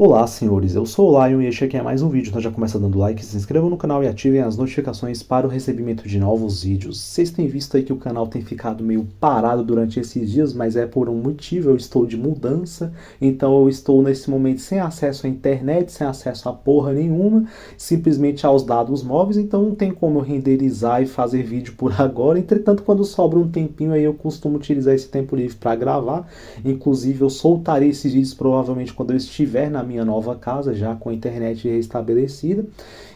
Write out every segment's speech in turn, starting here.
Olá, senhores, eu sou o Lion e este aqui é mais um vídeo, então já começa dando like, se inscrevam no canal e ativem as notificações para o recebimento de novos vídeos. Vocês têm visto aí que o canal tem ficado meio parado durante esses dias, mas é por um motivo, eu estou de mudança, então eu estou nesse momento sem acesso à internet, sem acesso a porra nenhuma, simplesmente aos dados móveis, então não tem como eu renderizar e fazer vídeo por agora. Entretanto, quando sobra um tempinho aí eu costumo utilizar esse tempo livre para gravar, inclusive eu soltarei esses vídeos provavelmente quando eu estiver na minha nova casa, já com a internet restabelecida.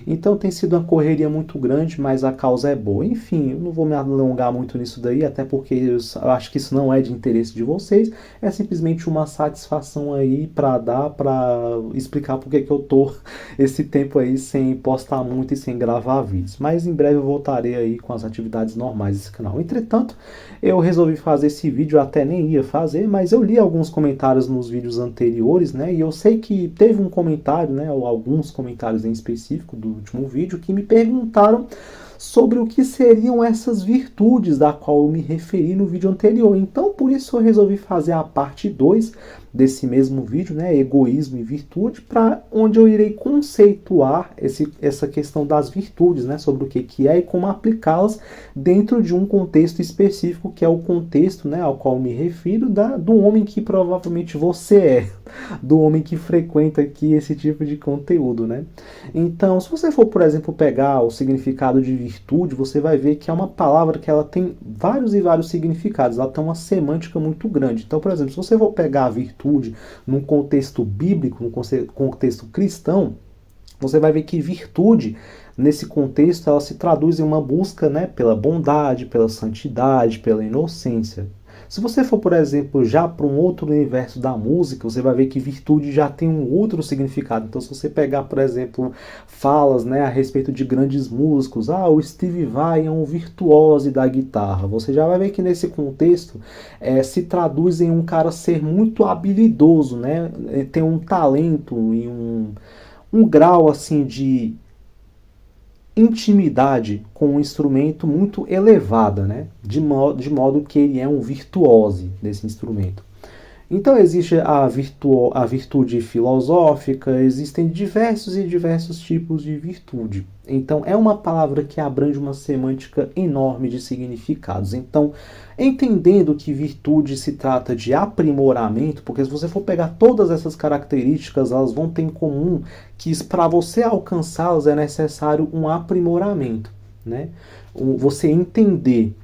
Então tem sido uma correria muito grande, mas a causa é boa. Enfim, eu não vou me alongar muito nisso daí, até porque eu acho que isso não é de interesse de vocês. É simplesmente uma satisfação aí para dar, para explicar porque que eu tô esse tempo aí sem postar muito e sem gravar vídeos. Mas em breve eu voltarei aí com as atividades normais desse canal. Entretanto, eu resolvi fazer esse vídeo, eu até nem ia fazer, mas eu li alguns comentários nos vídeos anteriores, né? E eu sei que teve um comentário, né? Ou alguns comentários em específico do último vídeo que me perguntaram sobre o que seriam essas virtudes da qual eu me referi no vídeo anterior. Então, por isso eu resolvi fazer a parte 2 desse mesmo vídeo, né, egoísmo e virtude, para onde eu irei conceituar essa questão das virtudes, né, sobre o que é e como aplicá-las dentro de um contexto específico, que é o contexto, né, ao qual eu me refiro, do homem que provavelmente você é, do homem que frequenta aqui esse tipo de conteúdo, né. Então, se você for, por exemplo, pegar o significado de virtude, você vai ver que é uma palavra que ela tem vários e vários significados, ela tem uma semântica muito grande. Então, por exemplo, se você for pegar a virtude num contexto bíblico, num contexto cristão, você vai ver que virtude, nesse contexto, ela se traduz em uma busca, né, pela bondade, pela santidade, pela inocência. Se você for, por exemplo, já para um outro universo da música, você vai ver que virtude já tem um outro significado. Então, se você pegar, por exemplo, falas, né, a respeito de grandes músicos, o Steve Vai é um virtuose da guitarra, você já vai ver que nesse contexto se traduz em um cara ser muito habilidoso, né, ter um talento e um grau assim de intimidade com um instrumento muito elevada, né? De modo que ele é um virtuose desse instrumento. Então existe a virtude filosófica, existem diversos e diversos tipos de virtude. Então é uma palavra que abrange uma semântica enorme de significados. Então, entendendo que virtude se trata de aprimoramento, porque se você for pegar todas essas características, elas vão ter em comum que para você alcançá-las é necessário um aprimoramento, né? Você entender.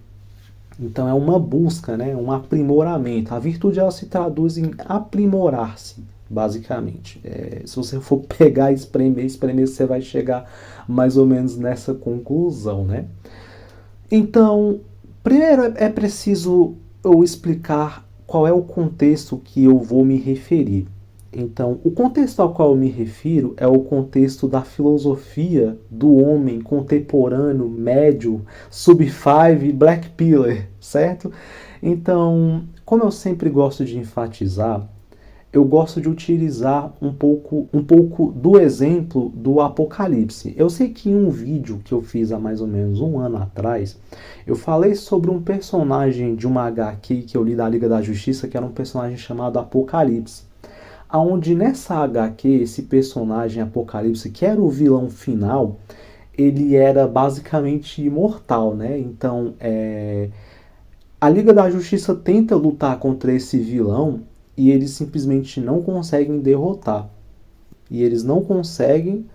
Então é uma busca, né? Um aprimoramento. A virtude ela se traduz em aprimorar-se, basicamente. Se você for pegar e espremer, você vai chegar mais ou menos nessa conclusão, né? Então, primeiro é preciso eu explicar qual é o contexto que eu vou me referir. Então, o contexto ao qual eu me refiro é o contexto da filosofia do homem contemporâneo, médio, sub-5, black pillar, certo? Então, como eu sempre gosto de enfatizar, eu gosto de utilizar um pouco do exemplo do Apocalipse. Eu sei que em um vídeo que eu fiz há mais ou menos um ano atrás, eu falei sobre um personagem de uma HQ que eu li da Liga da Justiça, que era um personagem chamado Apocalipse. Onde nessa HQ, esse personagem Apocalipse, que era o vilão final, ele era basicamente imortal, né? Então, a Liga da Justiça tenta lutar contra esse vilão e eles simplesmente não conseguem derrotar. E eles não conseguem,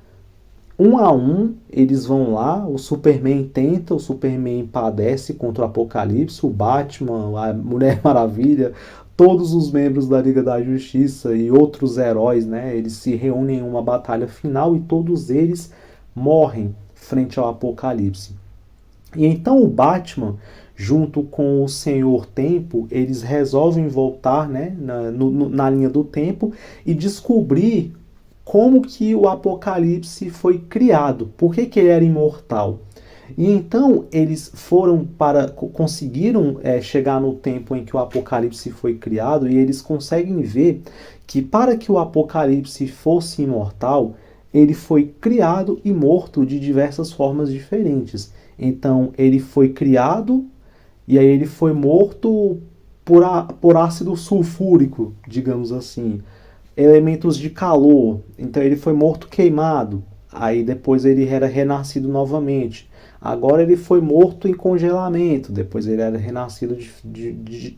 um a um, eles vão lá, o Superman tenta, o Superman padece contra o Apocalipse, o Batman, a Mulher Maravilha, todos os membros da Liga da Justiça e outros heróis, né, eles se reúnem em uma batalha final e todos eles morrem frente ao Apocalipse. E então o Batman, junto com o Senhor Tempo, eles resolvem voltar, né, na linha do tempo e descobrir como que o Apocalipse foi criado, por que ele era imortal. E então eles conseguiram chegar no tempo em que o Apocalipse foi criado e eles conseguem ver que para que o Apocalipse fosse imortal, ele foi criado e morto de diversas formas diferentes. Então ele foi criado e aí ele foi morto por ácido sulfúrico, digamos assim. elementos de calor. Então ele foi morto queimado. Aí depois ele era renascido novamente. Agora ele foi morto em congelamento. Depois ele era renascido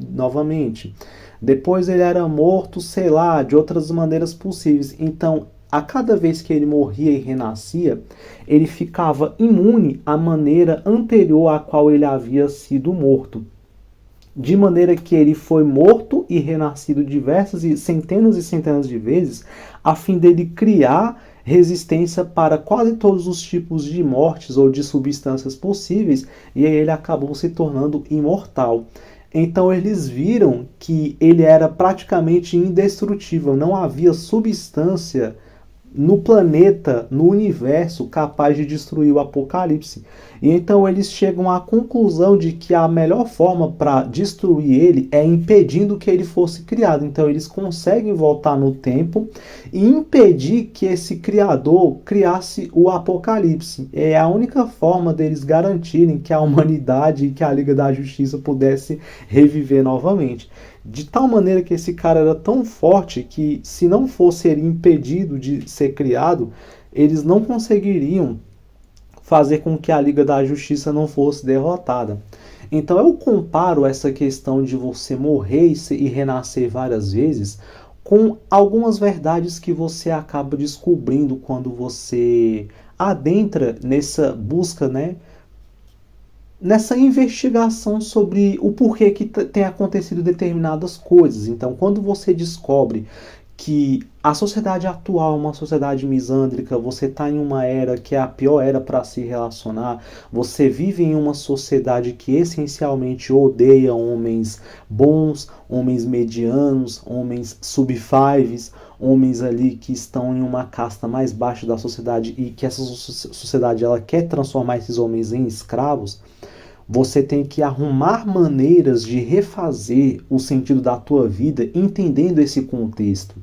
novamente. Depois ele era morto, sei lá, de outras maneiras possíveis. Então, a cada vez que ele morria e renascia, ele ficava imune à maneira anterior à qual ele havia sido morto. De maneira que ele foi morto e renascido diversas e centenas de vezes, a fim dele criar resistência para quase todos os tipos de mortes ou de substâncias possíveis, e aí ele acabou se tornando imortal. Então eles viram que ele era praticamente indestrutível, não havia substância no planeta, no universo, capaz de destruir o Apocalipse. E então eles chegam à conclusão de que a melhor forma para destruir ele é impedindo que ele fosse criado. Então eles conseguem voltar no tempo e impedir que esse criador criasse o Apocalipse. É a única forma deles garantirem que a humanidade e que a Liga da Justiça pudesse reviver novamente. De tal maneira que esse cara era tão forte que, se não fosse ele impedido de ser criado, eles não conseguiriam fazer com que a Liga da Justiça não fosse derrotada. Então eu comparo essa questão de você morrer e renascer várias vezes com algumas verdades que você acaba descobrindo quando você adentra nessa busca, né? Nessa investigação sobre o porquê que tem acontecido determinadas coisas. Então, quando você descobre que a sociedade atual é uma sociedade misândrica, você está em uma era que é a pior era para se relacionar, você vive em uma sociedade que essencialmente odeia homens bons, homens medianos, homens sub-fives, homens ali que estão em uma casta mais baixa da sociedade e que essa sociedade ela quer transformar esses homens em escravos. Você tem que arrumar maneiras de refazer o sentido da tua vida entendendo esse contexto,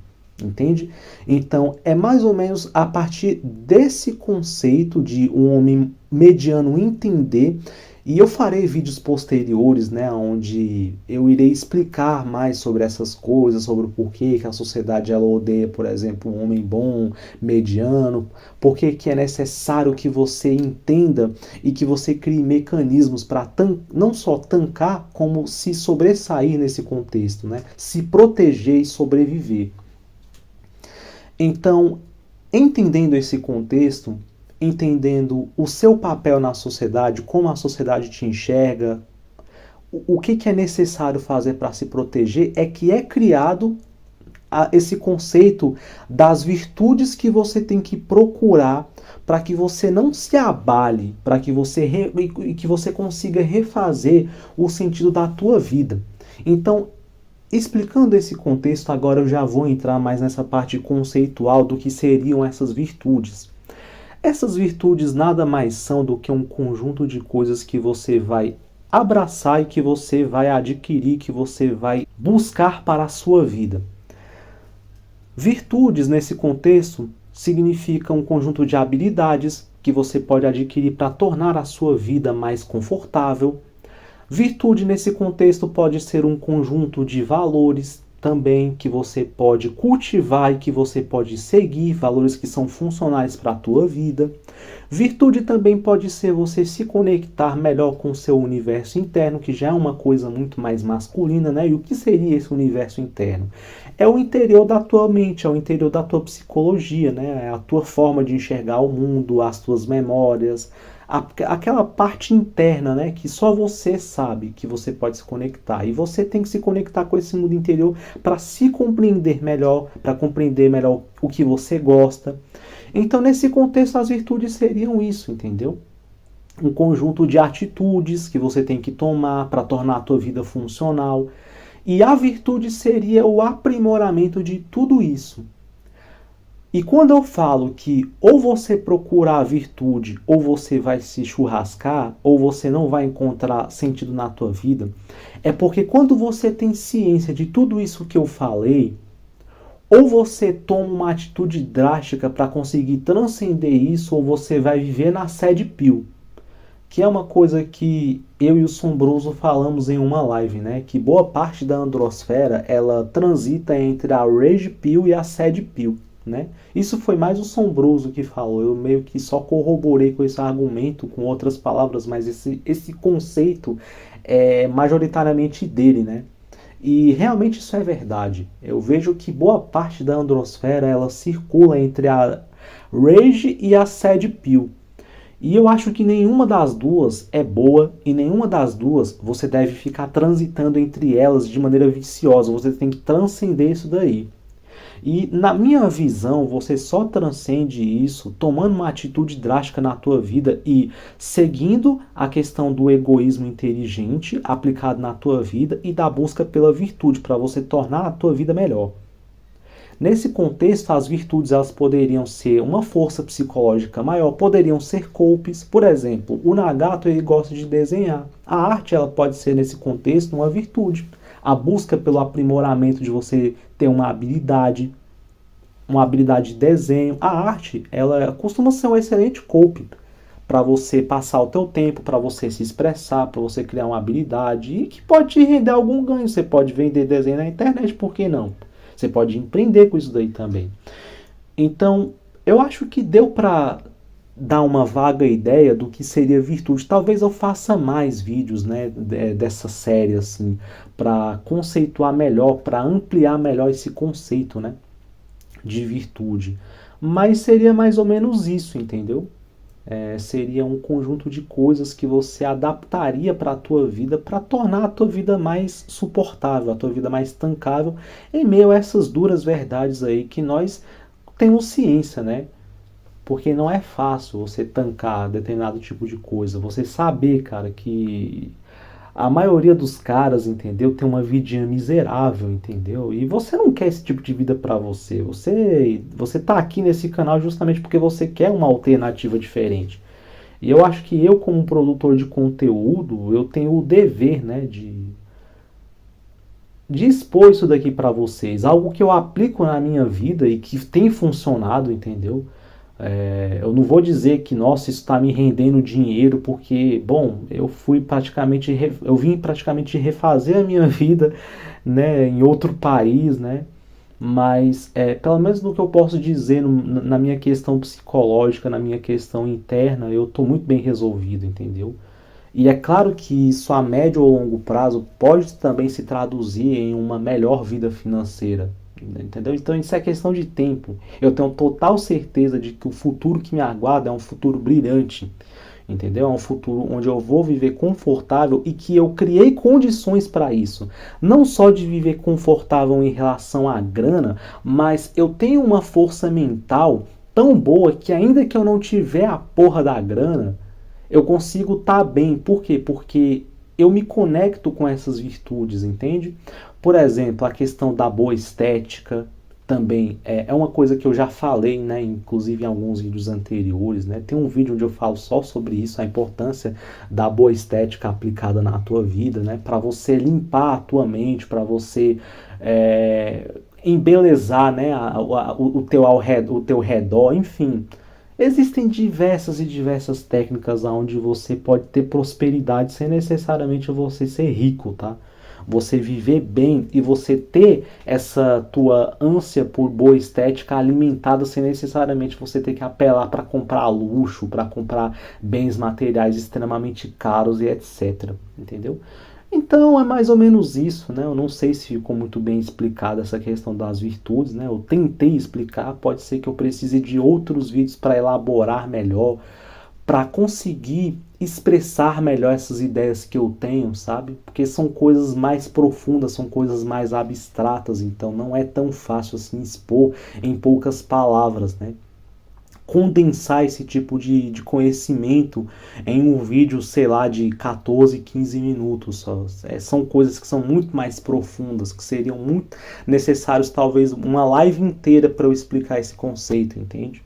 entende? Então, é mais ou menos a partir desse conceito de um homem mediano entender, e eu farei vídeos posteriores, né, onde eu irei explicar mais sobre essas coisas, sobre o porquê que a sociedade ela odeia, por exemplo, um homem bom, mediano, porque que é necessário que você entenda e que você crie mecanismos para não só tancar, como se sobressair nesse contexto, né, se proteger e sobreviver. Então, entendendo esse contexto, entendendo o seu papel na sociedade, como a sociedade te enxerga, o que é necessário fazer para se proteger, é que é criado esse conceito das virtudes que você tem que procurar para que você não se abale, para que você consiga refazer o sentido da tua vida. Então, explicando esse contexto, agora eu já vou entrar mais nessa parte conceitual do que seriam essas virtudes. Essas virtudes nada mais são do que um conjunto de coisas que você vai abraçar e que você vai adquirir, que você vai buscar para a sua vida. Virtudes, nesse contexto, significam um conjunto de habilidades que você pode adquirir para tornar a sua vida mais confortável. Virtude, nesse contexto, pode ser um conjunto de valores também que você pode cultivar e que você pode seguir, valores que são funcionais para a tua vida. Virtude também pode ser você se conectar melhor com o seu universo interno, que já é uma coisa muito mais masculina, né? E o que seria esse universo interno? É o interior da tua mente, é o interior da tua psicologia, né? É a tua forma de enxergar o mundo, as tuas memórias, aquela parte interna, né, que só você sabe que você pode se conectar. E você tem que se conectar com esse mundo interior para se compreender melhor, para compreender melhor o que você gosta. Então, nesse contexto, as virtudes seriam isso, entendeu? Um conjunto de atitudes que você tem que tomar para tornar a tua vida funcional. E a virtude seria o aprimoramento de tudo isso. E quando eu falo que ou você procura a virtude, ou você vai se churrascar, ou você não vai encontrar sentido na tua vida, é porque quando você tem ciência de tudo isso que eu falei, ou você toma uma atitude drástica para conseguir transcender isso, ou você vai viver na sad pill, que é uma coisa que eu e o Sombroso falamos em uma live, né? Que boa parte da androsfera, ela transita entre a Rage Pill e a Sad Pill, né? Isso foi mais o Sombroso que falou, eu meio que só corroborei com esse argumento, com outras palavras, mas esse conceito é majoritariamente dele, né? E realmente isso é verdade. Eu vejo que boa parte da androsfera, ela circula entre a Rage e a Sad Pill. E eu acho que nenhuma das duas é boa e nenhuma das duas você deve ficar transitando entre elas de maneira viciosa. Você tem que transcender isso daí. E na minha visão, você só transcende isso tomando uma atitude drástica na tua vida e seguindo a questão do egoísmo inteligente aplicado na tua vida e da busca pela virtude para você tornar a tua vida melhor. Nesse contexto, as virtudes elas poderiam ser uma força psicológica maior, poderiam ser golpes. Por exemplo, o Nagato ele gosta de desenhar. A arte ela pode ser nesse contexto uma virtude. A busca pelo aprimoramento de você ter uma habilidade de desenho. A arte ela costuma ser um excelente golpe para você passar o teu tempo, para você se expressar, para você criar uma habilidade e que pode te render algum ganho. Você pode vender desenho na internet, por que não? Você pode empreender com isso daí também. Então, eu acho que deu para dar uma vaga ideia do que seria virtude. Talvez eu faça mais vídeos, né, dessa série assim, para conceituar melhor, para ampliar melhor esse conceito, né, de virtude. Mas seria mais ou menos isso, entendeu? Seria um conjunto de coisas que você adaptaria para a tua vida para tornar a tua vida mais suportável, a tua vida mais tancável em meio a essas duras verdades aí que nós temos ciência, né? Porque não é fácil você tancar determinado tipo de coisa, você saber, cara, que a maioria dos caras, entendeu, tem uma vidinha miserável, entendeu? E você não quer esse tipo de vida pra você. Você tá aqui nesse canal justamente porque você quer uma alternativa diferente. E eu acho que eu, como produtor de conteúdo, eu tenho o dever, né, de expor isso daqui pra vocês. Algo que eu aplico na minha vida e que tem funcionado, entendeu? Eu não vou dizer que, nossa, isso está me rendendo dinheiro, porque, bom, eu vim praticamente refazer a minha vida, né, em outro país, né, mas, pelo menos no que eu posso dizer, na minha questão psicológica, na minha questão interna, eu estou muito bem resolvido, entendeu? E é claro que isso a médio ou longo prazo pode também se traduzir em uma melhor vida financeira, entendeu? Então isso é questão de tempo. Eu tenho total certeza de que o futuro que me aguarda é um futuro brilhante, entendeu? É um futuro onde eu vou viver confortável e que eu criei condições para isso. Não só de viver confortável em relação à grana, mas eu tenho uma força mental tão boa que ainda que eu não tiver a porra da grana, eu consigo estar bem. Por quê? Porque eu me conecto com essas virtudes, entende? Por exemplo, a questão da boa estética também é uma coisa que eu já falei, né, inclusive em alguns vídeos anteriores, né? Tem um vídeo onde eu falo só sobre isso, a importância da boa estética aplicada na tua vida, né, para você limpar a tua mente, para você embelezar, né, o teu redor, enfim. Existem diversas e diversas técnicas onde você pode ter prosperidade sem necessariamente você ser rico, tá? Você viver bem e você ter essa tua ânsia por boa estética alimentada sem necessariamente você ter que apelar para comprar luxo, para comprar bens materiais extremamente caros e etc. Entendeu? Então é mais ou menos isso, né? Eu não sei se ficou muito bem explicada essa questão das virtudes, né? Eu tentei explicar, pode ser que eu precise de outros vídeos para elaborar melhor, para conseguir expressar melhor essas ideias que eu tenho, sabe? Porque são coisas mais profundas, são coisas mais abstratas, então não é tão fácil assim expor em poucas palavras, né? Condensar esse tipo de conhecimento em um vídeo, sei lá, de 14, 15 minutos só. São coisas que são muito mais profundas, que seriam muito necessários, talvez, uma live inteira para eu explicar esse conceito, entende?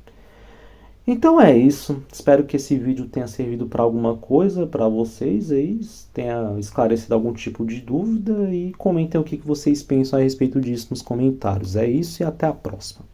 Então é isso. Espero que esse vídeo tenha servido para alguma coisa para vocês aí, tenha esclarecido algum tipo de dúvida e comentem o que vocês pensam a respeito disso nos comentários. É isso e até a próxima.